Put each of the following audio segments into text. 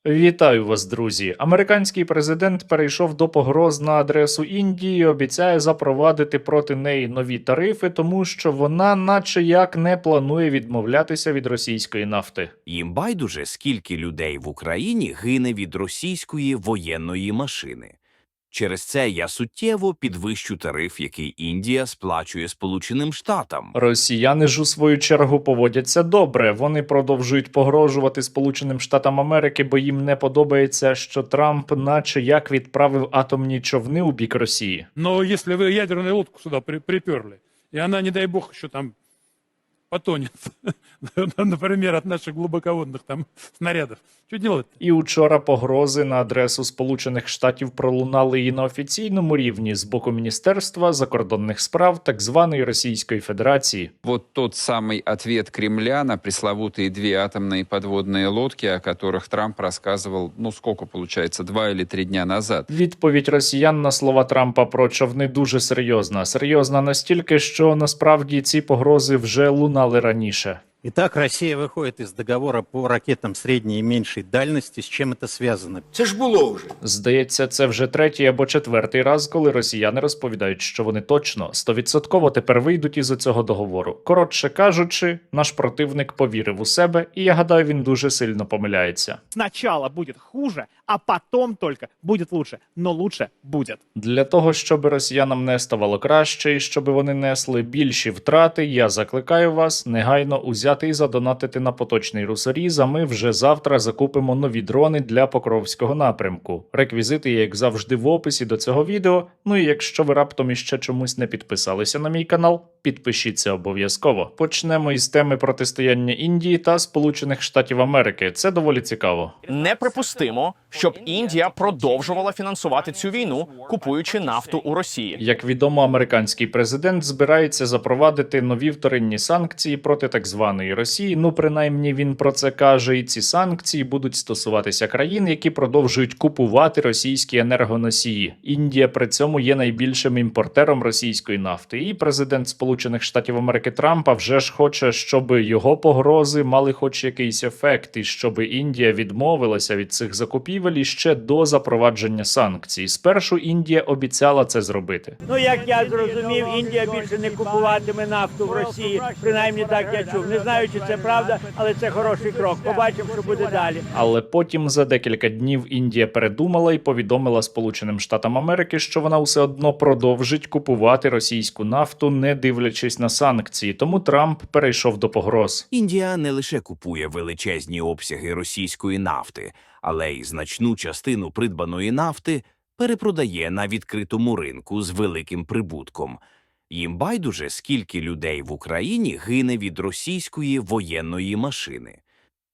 Вітаю вас, друзі! Американський президент перейшов до погроз на адресу Індії і обіцяє запровадити проти неї нові тарифи, тому що вона наче як не планує відмовлятися від російської нафти. Їм байдуже, скільки людей в Україні гине від російської воєнної машини. Через це я суттєво підвищу тариф, який Індія сплачує Сполученим Штатам. Росіяни ж у свою чергу поводяться добре. Вони продовжують погрожувати Сполученим Штатам Америки, бо їм не подобається, що Трамп наче як відправив атомні човни у бік Росії. Но если вы ядерную лодку сюда приперли, и она, не дай бог, еще там потонет, например, от наших глубоководных там снарядов, что делать? І учора погрози на адресу Сполучених Штатів пролунали і на офіційному рівні з боку Міністерства закордонних справ так званої Російської Федерації. Вот тот самый ответ Кремля на пресловутые 2 атомные подводные лодки, о которых Трамп рассказывал, сколько получается, 2 или 3 дня назад. Відповідь росіян на слова Трампа про човни дуже серйозна. Серйозна настільки, що насправді ці погрози вже лунали раніше. Итак, Россия выходит из договора по ракетам средней и меньшей дальности. С чем это связано? Це ж було вже. Здається, це вже третій або четвертий раз, коли росіяни розповідають, що вони точно 100% тепер вийдуть із цього договору. Коротше кажучи, наш противник повірив у себе, і я гадаю, він дуже сильно помиляється. Сначала будет хуже, а потом только будет лучше. Но лучше будет. Для того, щоб росіянам не ставало краще і щоб вони несли більші втрати, я закликаю вас негайно узяти і задонатити на поточний русоріз, а ми вже завтра закупимо нові дрони для Покровського напрямку. Реквізити є, як завжди, в описі до цього відео. Ну і якщо ви раптом іще чомусь не підписалися на мій канал, підпишіться обов'язково. Почнемо із теми протистояння Індії та Сполучених Штатів Америки. Це доволі цікаво. Неприпустимо, щоб Індія продовжувала фінансувати цю війну, купуючи нафту у Росії. Як відомо, американський президент збирається запровадити нові вторинні санкції проти так званої Росії. Ну, принаймні, він про це каже, і ці санкції будуть стосуватися країн, які продовжують купувати російські енергоносії. Індія при цьому є найбільшим імпортером російської нафти. І президент Сполучених Штатів Америки Трампа вже ж хоче, щоб його погрози мали хоч якийсь ефект, і щоб Індія відмовилася від цих закупівель іще до запровадження санкцій. Спершу Індія обіцяла це зробити. Ну, як я зрозумів, Індія більше не купуватиме нафту в Росії. Принаймні так я чув. Не знаю, чи це правда, але це хороший крок. Побачимо, що буде далі. Але потім за декілька днів Індія передумала і повідомила Сполученим Штатам Америки, що вона все одно продовжить купувати російську нафту, не дивлячись на санкції. Тому Трамп перейшов до погроз. Індія не лише купує величезні обсяги російської нафти, але й значну частину придбаної нафти перепродає на відкритому ринку з великим прибутком. Їм байдуже, скільки людей в Україні гине від російської воєнної машини.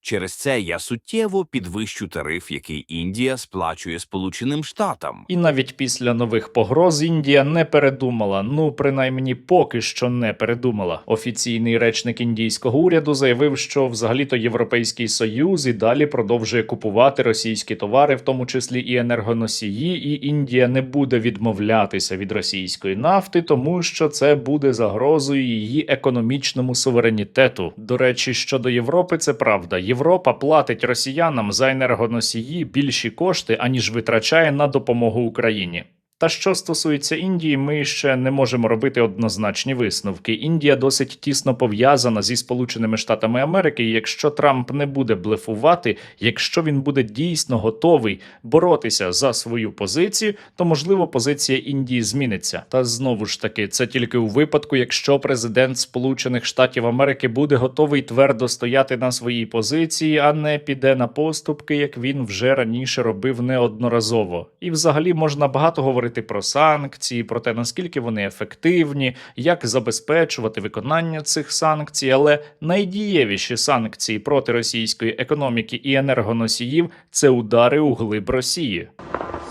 Через це я суттєво підвищу тариф, який Індія сплачує Сполученим Штатам. І навіть після нових погроз Індія не передумала. Ну, принаймні, поки що не передумала. Офіційний речник індійського уряду заявив, що взагалі-то Європейський Союз і далі продовжує купувати російські товари, в тому числі і енергоносії, і Індія не буде відмовлятися від російської нафти, тому що це буде загрозою її економічному суверенітету. До речі, щодо Європи, це правда. Європа платить росіянам за енергоносії більші кошти, аніж витрачає на допомогу Україні. Та що стосується Індії, ми ще не можемо робити однозначні висновки. Індія досить тісно пов'язана зі Сполученими Штатами Америки, і якщо Трамп не буде блефувати, якщо він буде дійсно готовий боротися за свою позицію, то, можливо, позиція Індії зміниться. Та знову ж таки, це тільки у випадку, якщо президент Сполучених Штатів Америки буде готовий твердо стояти на своїй позиції, а не піде на поступки, як він вже раніше робив неодноразово. І взагалі можна багато говорити про санкції, про те, наскільки вони ефективні, як забезпечувати виконання цих санкцій, але найдієвіші санкції проти російської економіки і енергоносіїв – це удари у глиб Росії.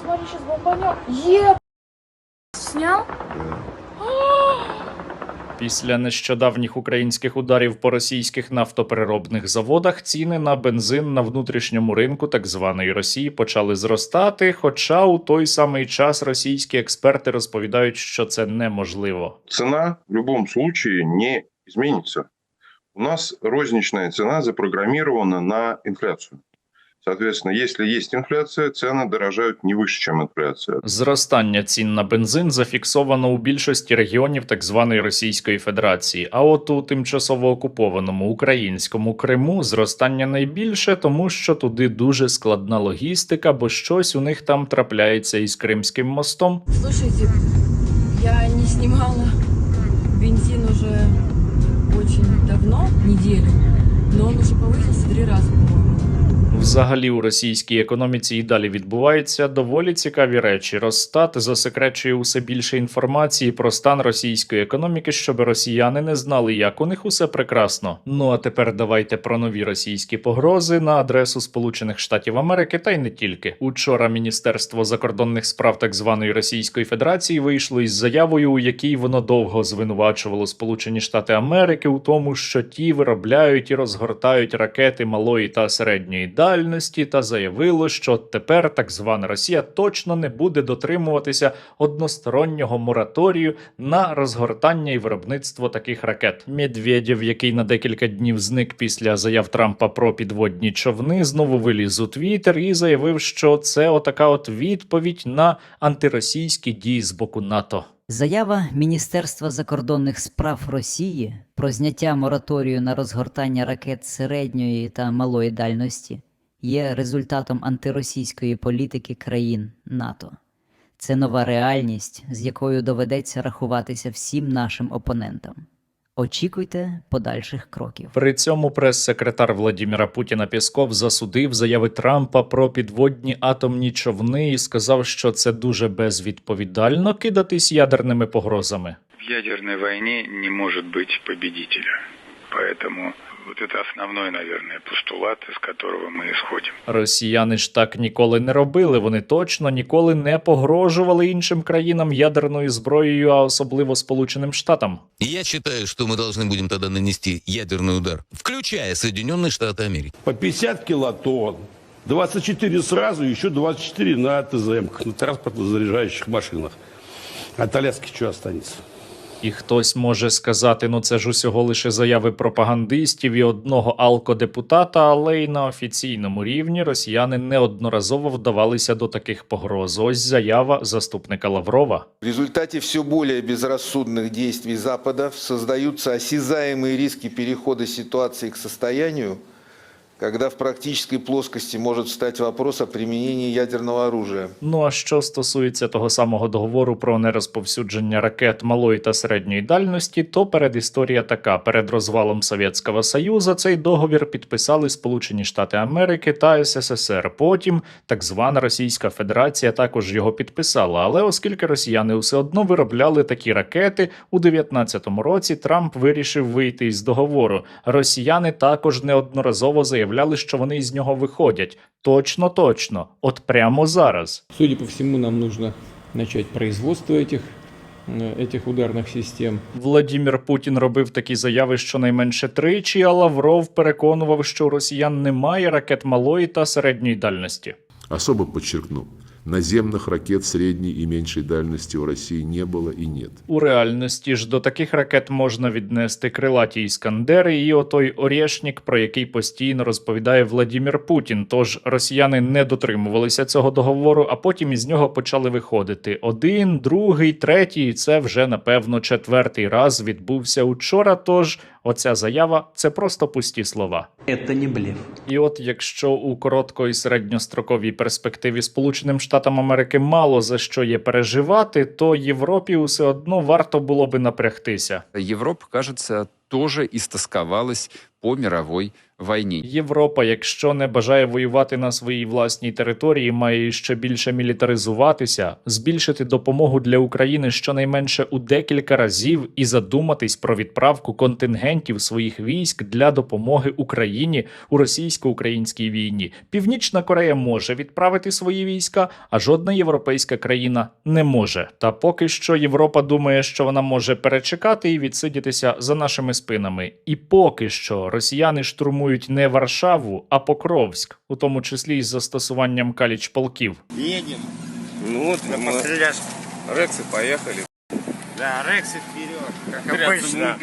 Смотри, сейчас бомбанем. Снял? Після нещодавніх українських ударів по російських нафтопереробних заводах ціни на бензин на внутрішньому ринку так званої Росії почали зростати, хоча у той самий час російські експерти розповідають, що це неможливо. Цена в любом случае не изменится. У нас розничная цена запрограммирована на инфляцию. Соответственно, если есть инфляция, цены дорожают не выше, чем инфляция. Зростання цін на бензин зафіксовано у більшості регіонів так званої Російської Федерації. А от у тимчасово окупованому українському Криму зростання найбільше, тому що туди дуже складна логістика, бо щось у них там трапляється із Кримським мостом. Слушайте, я не снимала бензин уже очень давно, неделю, но он уже повысился 3 раза, по-моему. Взагалі у російській економіці і далі відбуваються доволі цікаві речі. Росстат засекречує усе більше інформації про стан російської економіки, щоб росіяни не знали, як у них усе прекрасно. Ну а тепер давайте про нові російські погрози на адресу Сполучених Штатів Америки, та й не тільки. Учора Міністерство закордонних справ так званої Російської Федерації вийшло із заявою, у якій воно довго звинувачувало Сполучені Штати Америки у тому, що ті виробляють і розгортають ракети малої та середньої дальності, та заявило, що тепер так звана Росія точно не буде дотримуватися одностороннього мораторію на розгортання і виробництво таких ракет. Медведєв, який на декілька днів зник після заяв Трампа про підводні човни, знову виліз у Твіттер і заявив, що це отака от відповідь на антиросійські дії з боку НАТО. Заява Міністерства закордонних справ Росії про зняття мораторію на розгортання ракет середньої та малої дальності є результатом антиросійської політики країн НАТО. Це нова реальність, з якою доведеться рахуватися всім нашим опонентам. Очікуйте подальших кроків. При цьому прес-секретар Владіміра Путіна Пєсков засудив заяви Трампа про підводні атомні човни і сказав, що це дуже безвідповідально кидатись ядерними погрозами. В ядерной войне не может быть победителя. Поэтому вот это основной, наверное, постулат, из которого мы исходим. Росіяни ж так ніколи не робили. Вони точно ніколи не погрожували іншим країнам ядерною зброєю, а особливо Сполученим Штатам. Я считаю, что мы должны будем тогда нанести ядерный удар, включая Соединенные Штаты Америки. По 50 килотонн, 24 сразу, еще 24 на ТЗМ, на транспортно-заряжающих машинах. От Аляски что останется? І хтось може сказати, ну це ж усього лише заяви пропагандистів і одного алкодепутата, але й на офіційному рівні росіяни неодноразово вдавалися до таких погроз. Ось заява заступника Лаврова. В результате все более безрассудных действий Запада создаются осязаемые риски перехода ситуации к состоянию, когда в практической плоскости может встать вопрос о применении ядерного оружия. Ну а що стосується того самого договору про нерозповсюдження ракет малої та середньої дальності, то передісторія така. Перед розвалом Совєтського Союзу цей договір підписали Сполучені Штати Америки та СССР. Потім так звана Російська Федерація також його підписала. Але оскільки росіяни все одно виробляли такі ракети, у 19-му році Трамп вирішив вийти із договору. Росіяни також неодноразово заявляли, що вони із нього виходять. Точно. От прямо зараз. Судя по всему, нам нужно начать производство этих ударных систем. Владімір Путін робив такі заяви щонайменше тричі, а Лавров переконував, що у росіян немає ракет малої та середньої дальності. Особо подчеркну, наземных ракет средней и меньшей дальности у России не было и нет. У реальності ж до таких ракет можна віднести крилаті «Іскандери» і отой «Орєшнік», про який постійно розповідає Владімір Путін. Тож росіяни не дотримувалися цього договору, а потім із нього почали виходити. Один, другий, третій, і це вже, напевно, четвертий раз відбувся учора, тож оця заява – це просто пусті слова. Це не блеф. І от якщо у коротко- і середньостроковій перспективі Сполученим Штатам Америки мало за що є переживати, то Європі усе одно варто було би напрягтися. Европа, кажется, тоже истосковалась по мировой войне. Європа, якщо не бажає воювати на своїй власній території, має ще більше мілітаризуватися, збільшити допомогу для України щонайменше у декілька разів і задуматись про відправку контингентів своїх військ для допомоги Україні у російсько-українській війні. Північна Корея може відправити свої війська, а жодна європейська країна не може. Та поки що Європа думає, що вона може перечекати і відсидітися за нашими спинами. І поки що росіяни штурмують не Варшаву, а Покровськ, у тому числі із застосуванням каліч-полків. Едем. Ну вот, мы... Рексы поехали. Да, Рекси вперед, как обычно.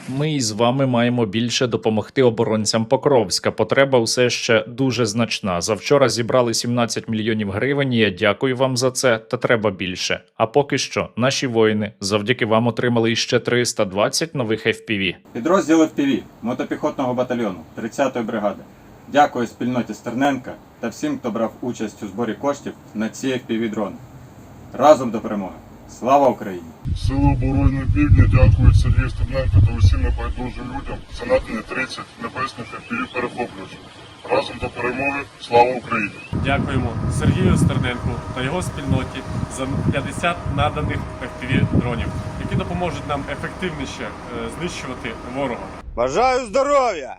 Ми із вами маємо більше допомогти оборонцям Покровська. Потреба все ще дуже значна. Завчора зібрали 17 мільйонів гривень, і я дякую вам за це, та треба більше. А поки що наші воїни завдяки вам отримали іще 320 нових FPV. Підрозділ FPV мотопіхотного батальйону 30-ї бригади. Дякую спільноті Стерненка та всім, хто брав участь у зборі коштів на ці FPV-дрони. Разом до перемоги! Слава Україні! Сили оборони Півдня дякують Сергію Стерненку та усім небайдужим людям за надані 30 небесних FPV-перехоплювачів. Разом до перемоги! Слава Україні! Дякуємо Сергію Стерненку та його спільноті за 50 наданих FPV-дронів, які допоможуть нам ефективніше знищувати ворога. Бажаю здоров'я!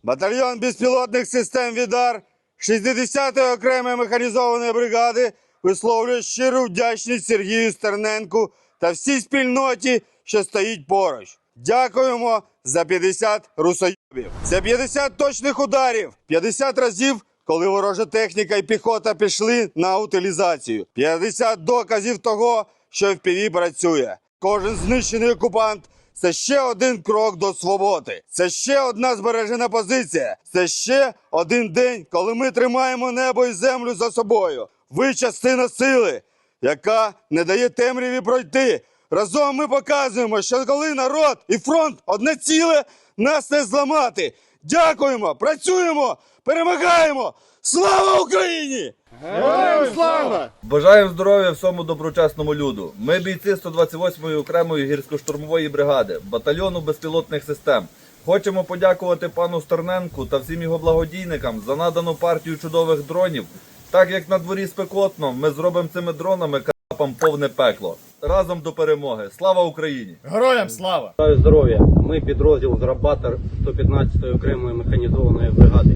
Батальйон безпілотних систем «Відар» 60-ї окремої механізованої бригади висловлює щиру вдячність Сергію Стерненку та всій спільноті, що стоїть поруч. Дякуємо за 50 русоєбів. Це 50 точних ударів, 50 разів, коли ворожа техніка і піхота пішли на утилізацію. 50 доказів того, що FPV працює. Кожен знищений окупант – це ще один крок до свободи. Це ще одна збережена позиція. Це ще один день, коли ми тримаємо небо і землю за собою. Ви частина сили, яка не дає темряві пройти. Разом ми показуємо, що коли народ і фронт одне ціле, нас не зламати. Дякуємо, працюємо, перемагаємо. Слава Україні! Героям слава! Бажаємо здоров'я всьому доброчесному люду. Ми бійці 128-ї окремої гірсько-штурмової бригади, батальйону безпілотних систем. Хочемо подякувати пану Стерненку та всім його благодійникам за надану партію чудових дронів. Так як на дворі спекотно, ми зробимо цими дронами капам повне пекло. Разом до перемоги. Слава Україні! Героям слава! Бажаю здоров'я. Ми підрозділ «Зрабатор» 115-ї окремої механізованої бригади.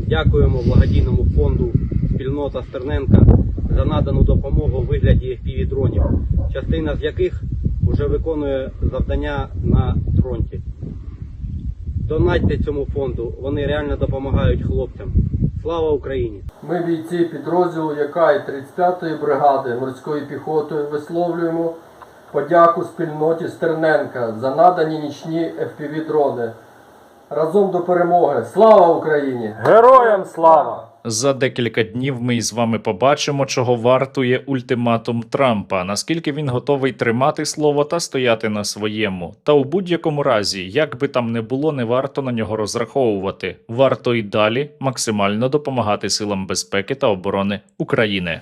Дякуємо благодійному фонду «Спільнота Стерненка» за надану допомогу у вигляді FPV-дронів, частина з яких вже виконує завдання на фронті. Донатьте цьому фонду, вони реально допомагають хлопцям. Слава Україні! Ми, бійці підрозділу ЯКАЙ 35-ї бригади морської піхоти, висловлюємо подяку спільноті Стерненка за надані нічні FPV-дрони. Разом до перемоги! Слава Україні! Героям слава! За декілька днів ми із вами побачимо, чого вартує ультиматум Трампа, наскільки він готовий тримати слово та стояти на своєму. Та у будь-якому разі, як би там не було, не варто на нього розраховувати. Варто й далі максимально допомагати силам безпеки та оборони України.